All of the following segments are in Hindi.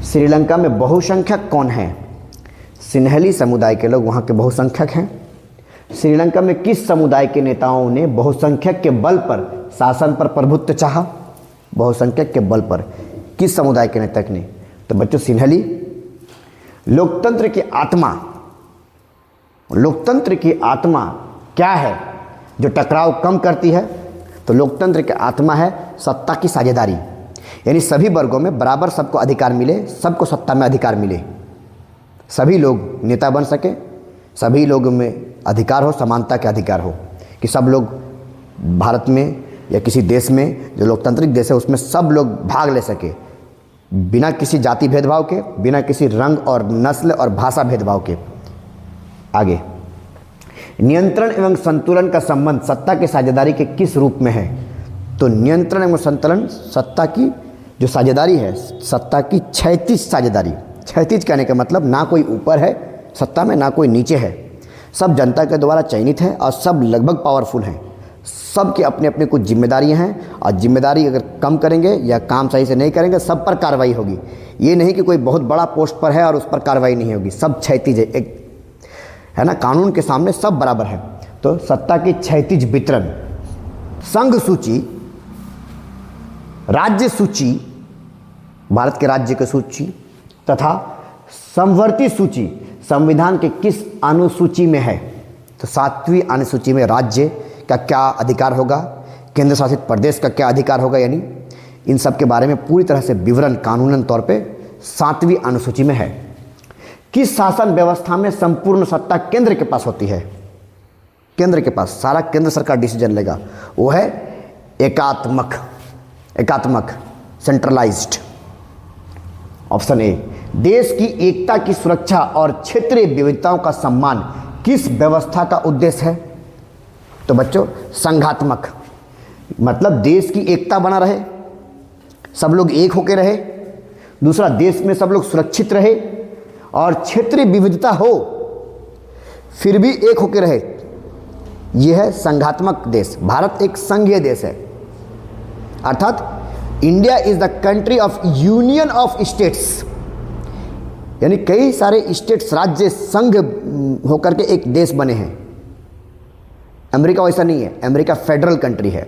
श्रीलंका में बहुसंख्यक कौन है? सिन्हली समुदाय के लोग वहाँ के बहुसंख्यक हैं। श्रीलंका में किस समुदाय के नेताओं ने बहुसंख्यक के बल पर शासन पर प्रभुत्व चाहा? बहुसंख्यक के बल पर किस समुदाय के नेता ने? तो बच्चों सिन्हली। लोकतंत्र की आत्मा, लोकतंत्र की आत्मा क्या है जो टकराव कम करती है? तो लोकतंत्र की आत्मा है सत्ता की साझेदारी, यानी सभी वर्गों में बराबर सबको अधिकार मिले, सबको सत्ता में अधिकार मिले, सभी लोग नेता बन सके, सभी लोगों में अधिकार हो, समानता के अधिकार हो कि सब लोग भारत में या किसी देश में जो लोकतांत्रिक देश है उसमें सब लोग भाग ले सके बिना किसी जाति भेदभाव के, बिना किसी रंग और नस्ल और भाषा भेदभाव के। आगे, नियंत्रण एवं संतुलन का संबंध सत्ता की साझेदारी के किस रूप में है? तो नियंत्रण एवं संतुलन सत्ता की जो साझेदारी है, सत्ता की क्षैतिज साझेदारी। क्षैतिज कहने का मतलब ना कोई ऊपर है सत्ता में, ना कोई नीचे है, सब जनता के द्वारा चयनित है और सब लगभग पावरफुल हैं। सबकी अपनी अपनी कुछ जिम्मेदारियां हैं और जिम्मेदारी अगर कम करेंगे या काम सही से नहीं करेंगे सब पर कार्रवाई होगी। ये नहीं कि कोई बहुत बड़ा पोस्ट पर है और उस पर कार्रवाई नहीं होगी, सब क्षैतिज है, एक है ना, कानून के सामने सब बराबर है। तो सत्ता की क्षैतिज वितरण, संघ सूची, राज्य सूची, भारत के राज्य की सूची तथा समवर्ती सूची संविधान के किस अनुसूची में है? तो 7वीं अनुसूची में राज्य का क्या अधिकार होगा, केंद्र शासित प्रदेश का क्या अधिकार होगा, यानी इन सब के बारे में पूरी तरह से विवरण कानूनन तौर पे 7वीं अनुसूची में है। किस शासन व्यवस्था में संपूर्ण सत्ता केंद्र के पास होती है? केंद्र के पास सारा केंद्र सरकार डिसीजन लेगा, वो है एकात्मक, एकात्मक सेंट्रलाइज्ड। Option A. देश की एकता की सुरक्षा और क्षेत्रीय विविधताओं का सम्मान किस व्यवस्था का उद्देश्य है? तो बच्चों संघात्मक, मतलब देश की एकता बना रहे, सब लोग एक होकर रहे, दूसरा देश में सब लोग सुरक्षित रहे और क्षेत्रीय विविधता हो फिर भी एक होकर रहे, यह है संघात्मक देश। भारत एक संघीय देश है, अर्थात India is the country of union of states, यानी कई सारे स्टेट्स राज्य संघ होकर के एक देश बने हैं। अमेरिका वैसा नहीं है, अमेरिका फेडरल कंट्री है।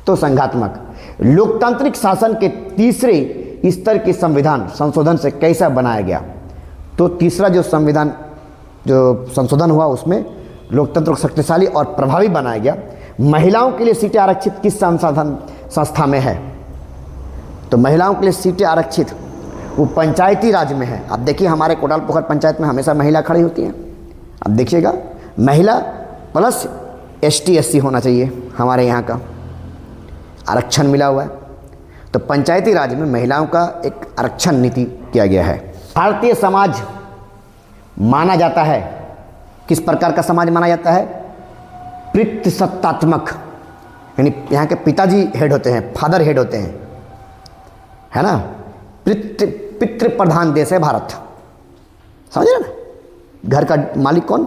तो संघात्मक। लोकतांत्रिक शासन के तीसरे स्तर के संविधान संशोधन से कैसा बनाया गया? तो तीसरा जो संविधान जो संशोधन हुआ उसमें लोकतंत्र को शक्तिशाली और प्रभावी बनाया गया। महिलाओं के लिए सीटें आरक्षित किस संसाधन संस्था में है? तो महिलाओं के लिए सीटें आरक्षित वो पंचायती राज में है। अब देखिए हमारे कोटाल पोखर पंचायत में हमेशा महिला खड़ी होती हैं। अब देखिएगा महिला प्लस ST SC होना चाहिए, हमारे यहाँ का आरक्षण मिला हुआ है। तो पंचायती राज में महिलाओं का एक आरक्षण नीति किया गया है। भारतीय समाज माना जाता है, किस प्रकार का समाज माना जाता है? पितृसत्तात्मक, यानी यहाँ के पिताजी हेड होते हैं, फादर हेड होते हैं, है ना। पितृ प्रधान देश है भारत, समझ रहे ना। घर का मालिक कौन?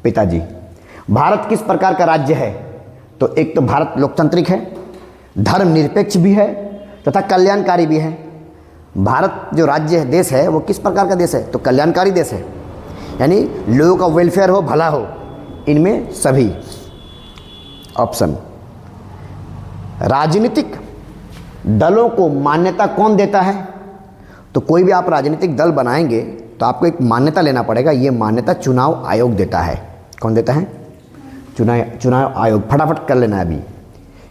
पिताजी। भारत किस प्रकार का राज्य है? तो एक तो भारत लोकतांत्रिक है, धर्मनिरपेक्ष भी है तथा कल्याणकारी भी है। भारत जो राज्य है, देश है, वो किस प्रकार का देश है? तो कल्याणकारी देश है, यानी लोगों का वेलफेयर हो, भला हो, इनमें सभी। ऑप्शन। राजनीतिक दलों को मान्यता कौन देता है? तो कोई भी आप राजनीतिक दल बनाएंगे तो आपको एक मान्यता लेना पड़ेगा। ये मान्यता चुनाव आयोग देता है। कौन देता है? चुनाव आयोग। फटाफट कर लेना है अभी।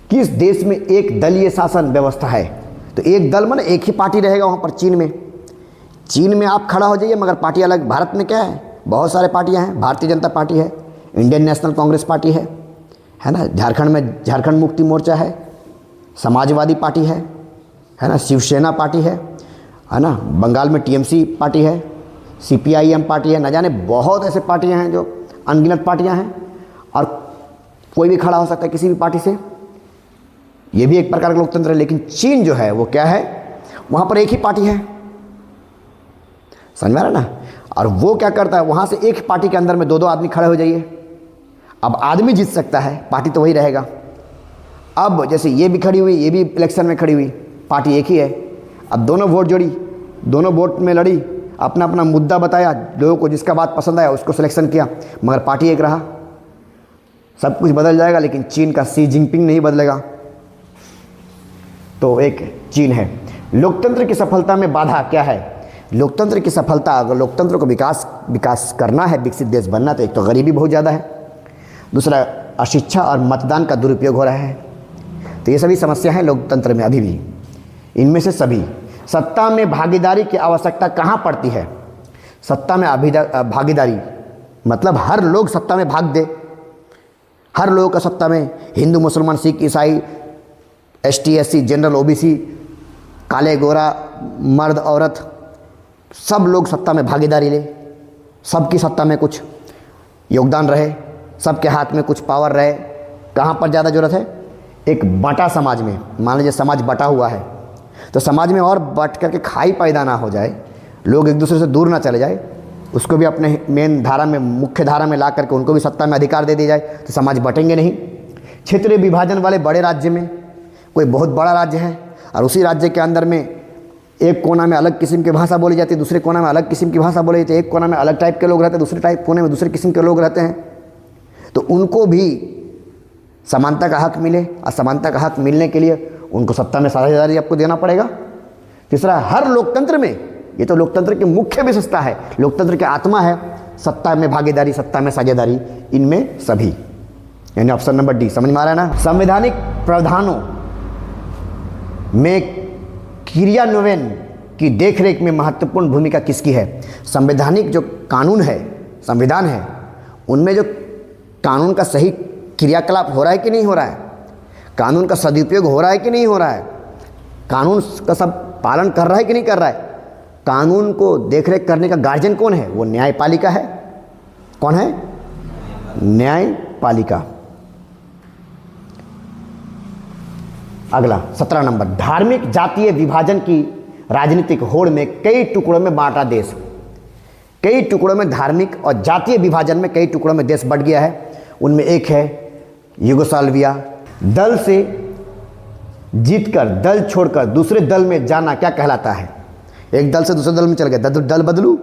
किस देश में एक दलीय शासन व्यवस्था है? तो एक दल माने एक ही पार्टी रहेगा वहाँ पर। चीन में आप खड़ा हो जाइए मगर पार्टी अलग। भारत में क्या है? बहुत सारे पार्टियाँ हैं। भारतीय जनता पार्टी है, इंडियन नेशनल कांग्रेस पार्टी है ना। झारखंड में झारखंड मुक्ति मोर्चा है, समाजवादी पार्टी है ना, शिवसेना पार्टी है ना। बंगाल में TMC पार्टी है, CPIM पार्टी है, न जाने बहुत ऐसे पार्टियां हैं जो अनगिनत पार्टियां हैं और कोई भी खड़ा हो सकता है किसी भी पार्टी से। ये भी एक प्रकार का लोकतंत्र है। लेकिन चीन जो है वो क्या है? वहाँ पर एक ही पार्टी है, समझ में आ रहा ना। और वो क्या करता है, वहाँ से एक पार्टी के अंदर में दो आदमी खड़े हो जाइए। अब आदमी जीत सकता है, पार्टी तो वही रहेगा। अब जैसे ये भी खड़ी हुई, ये भी इलेक्शन में खड़ी हुई, पार्टी एक ही है। अब दोनों वोट जोड़ी दोनों वोट में लड़ी, अपना अपना मुद्दा बताया, लोगों को जिसका बात पसंद आया उसको सिलेक्शन किया, मगर पार्टी एक रहा। सब कुछ बदल जाएगा लेकिन चीन का शी जिनपिंग नहीं बदलेगा। तो एक चीन है। लोकतंत्र की सफलता में बाधा क्या है? लोकतंत्र की सफलता, अगर लोकतंत्र को विकास करना है, विकसित देश बनना, तो एक तो गरीबी बहुत ज़्यादा है, दूसरा अशिक्षा और मतदान का दुरुपयोग हो रहा है। तो ये सभी समस्या है लोकतंत्र में अभी भी। इनमें से सभी सत्ता में भागीदारी की आवश्यकता कहाँ पड़ती है? सत्ता में भागीदारी मतलब हर लोग सत्ता में भाग दे, हर लोगों का सत्ता में, हिंदू मुसलमान सिख ईसाई ST SC जनरल OBC काले गोरा मर्द औरत सब लोग सत्ता में भागीदारी ले, सबकी सत्ता में कुछ योगदान रहे, सबके हाथ में कुछ पावर रहे। कहाँ पर ज़्यादा ज़रूरत है? एक बटा समाज में। मान लीजिए समाज बटा हुआ है तो समाज में और बट करके खाई पैदा ना हो जाए, लोग एक दूसरे से दूर ना चले जाए, उसको भी अपने मेन धारा में, मुख्य धारा में ला करके उनको भी सत्ता में अधिकार दे दी जाए तो समाज बटेंगे नहीं। क्षेत्रीय विभाजन वाले बड़े राज्य में कोई बहुत बड़ा राज्य है और उसी राज्य के अंदर में एक कोना में अलग किस्म की भाषा बोली जाती है, दूसरे कोना में अलग किस्म की भाषा बोली जाती है, एक कोना में अलग टाइप के लोग रहते हैं, दूसरे कोने में दूसरे किस्म के लोग रहते हैं, तो उनको भी समानता का हक मिले। और समानता का हक मिलने के लिए उनको सत्ता में साझेदारी आपको देना पड़ेगा। तीसरा, हर लोकतंत्र में, ये तो लोकतंत्र की मुख्य विशेषता है, लोकतंत्र की आत्मा है सत्ता में भागीदारी, सत्ता में साझेदारी, इनमें सभी, यानी ऑप्शन नंबर डी। समझ में आ रहा है ना? संवैधानिक प्रावधानों में क्रियान्वयन की देखरेख में महत्वपूर्ण भूमिका किसकी है? संवैधानिक जो कानून है, संविधान है, उनमें जो कानून का सही क्रियाकलाप हो रहा है कि नहीं हो रहा है, कानून का सदुपयोग हो रहा है कि नहीं हो रहा है, कानून का सब पालन कर रहा है कि नहीं कर रहा है, कानून को देखरेख करने का गार्जियन कौन है? वो न्यायपालिका है। कौन है? न्यायपालिका। अगला 17 नंबर, धार्मिक जातीय विभाजन की राजनीतिक होड़ में कई टुकड़ों में बांटा देश। कई टुकड़ों में धार्मिक और जातीय विभाजन में कई टुकड़ों में देश बंट गया है। उनमें एक है यूगोस्लाविया। दल से जीतकर दल छोड़कर दूसरे दल में जाना क्या कहलाता है? एक दल से दूसरे दल में चल गए, दल बदलू,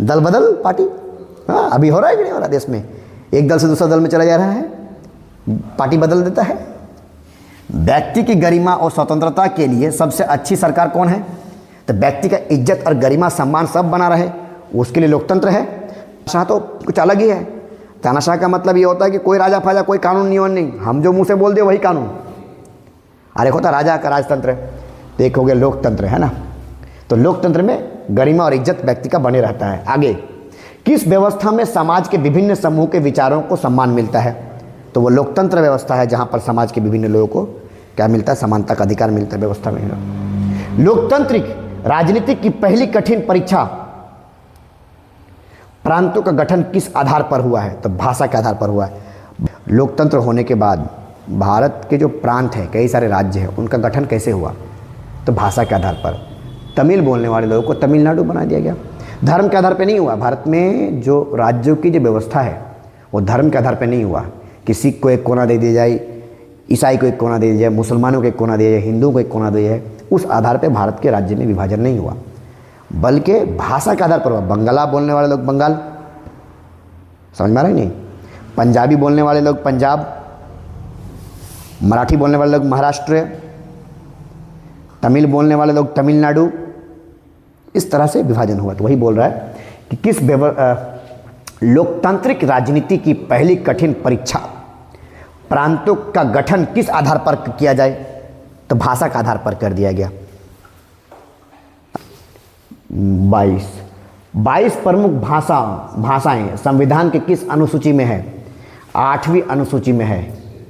दल बदल पार्टी। हाँ, अभी हो रहा है कि नहीं हो रहा देश में? एक दल से दूसरे दल में चला जा रहा है, पार्टी बदल देता है। व्यक्ति की गरिमा और स्वतंत्रता के लिए सबसे अच्छी सरकार कौन है? तो व्यक्ति का इज्जत और गरिमा सम्मान सब बना रहे, उसके लिए लोकतंत्र है। तानाशाह तो कुछ अलग ही है। तानाशाह का मतलब ये होता है कि कोई राजा फाजा, कोई कानून नियम नहीं, हम जो मुंह से बोल दे वही कानून। और एक होता राजा का राजतंत्र, तो एक हो गया लोकतंत्र, है ना? तो लोकतंत्र में गरिमा और इज्जत व्यक्ति का बने रहता है। आगे, किस व्यवस्था में समाज के विभिन्न समूह के विचारों को सम्मान मिलता है? तो वो लोकतंत्र व्यवस्था है जहाँ पर समाज के विभिन्न लोगों को क्या मिलता है? समानता का अधिकार मिलता है व्यवस्था में। लोकतांत्रिक राजनीति की पहली कठिन परीक्षा प्रांतों का गठन किस आधार पर हुआ है? तो भाषा के आधार पर हुआ है। लोकतंत्र होने के बाद भारत के जो प्रांत हैं, कई सारे राज्य हैं, उनका गठन कैसे हुआ? तो भाषा के आधार पर। तमिल बोलने वाले लोगों को तमिलनाडु बना दिया गया। धर्म के आधार पर नहीं हुआ। भारत में जो राज्यों की जो व्यवस्था है वो धर्म के आधार पर नहीं हुआ कि सिख को एक कोना दे दिया जाए, ईसाई को एक कोना दे दिया जाए, मुसलमानों को एक कोना दिया जाए, हिंदुओं को एक कोना दिया जाए। उस आधार पर भारत के राज्य में विभाजन नहीं हुआ, बल्कि भाषा के आधार पर हुआ। बंगला बोलने वाले लोग बंगाल, समझ में आ रहा है नहीं? पंजाबी बोलने वाले लोग पंजाब, मराठी बोलने वाले लोग महाराष्ट्र, तमिल बोलने वाले लोग तमिलनाडु। इस तरह से विभाजन हुआ। तो वही बोल रहा है कि किस लोकतांत्रिक राजनीति की पहली कठिन परीक्षा प्रांतों का गठन किस आधार पर किया जाए? तो भाषा का आधार पर कर दिया गया। 22 प्रमुख भाषाएं संविधान के किस अनुसूची में है? 8वीं अनुसूची में है।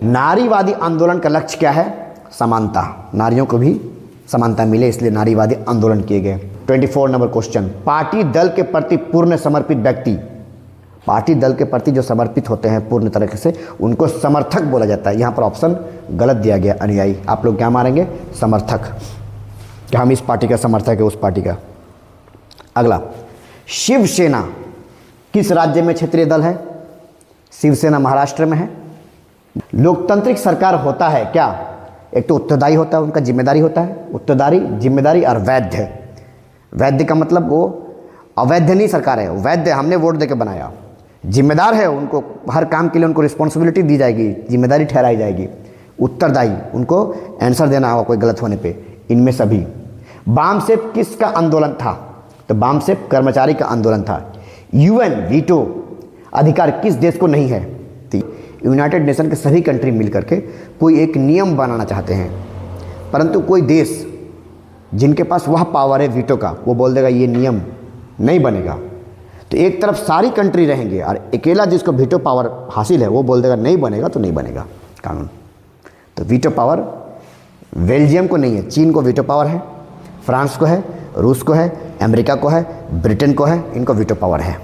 नारीवादी आंदोलन का लक्ष्य क्या है? समानता, नारियों को भी समानता मिले, इसलिए नारीवादी आंदोलन किए गए। 24 नंबर क्वेश्चन, पार्टी दल के प्रति पूर्ण समर्पित व्यक्ति, पार्टी दल के प्रति जो समर्पित होते हैं पूर्ण तरीके से, उनको समर्थक बोला जाता है। यहाँ पर ऑप्शन गलत दिया गया, अनुयायी। आप लोग क्या मारेंगे? समर्थक, कि हम इस पार्टी का समर्थक है, उस पार्टी का। अगला, शिवसेना किस राज्य में क्षेत्रीय दल है? शिवसेना महाराष्ट्र में है। लोकतांत्रिक सरकार होता है क्या? एक तो उत्तरदायी होता है, उनका जिम्मेदारी होता है, उत्तरदारी, जिम्मेदारी और वैध। वैध का मतलब वो अवैध नहीं सरकार है, वैध हमने वोट देके बनाया। जिम्मेदार है, उनको हर काम के लिए उनको रिस्पॉन्सिबिलिटी दी जाएगी, जिम्मेदारी ठहराई जाएगी, उत्तरदायी, उनको आंसर देना होगा कोई गलत होने पे। इनमें सभी बामसेफ किसका आंदोलन था? तो बामसेफ कर्मचारी का आंदोलन था। यूएन वीटो अधिकार किस देश को नहीं है? तो यूनाइटेड नेशन के सभी कंट्री मिल करके कोई एक नियम बनाना चाहते हैं, परंतु कोई देश जिनके पास वह पावर है वीटो का, वो बोल देगा ये नियम नहीं बनेगा। तो एक तरफ सारी कंट्री रहेंगे और अकेला जिसको वीटो पावर हासिल है वो बोल देगा नहीं बनेगा तो नहीं बनेगा कानून। तो वीटो पावर बेल्जियम को नहीं है, चीन को वीटो पावर है, फ्रांस को है, रूस को है, अमेरिका को है, ब्रिटेन को है, इनको वीटो पावर है।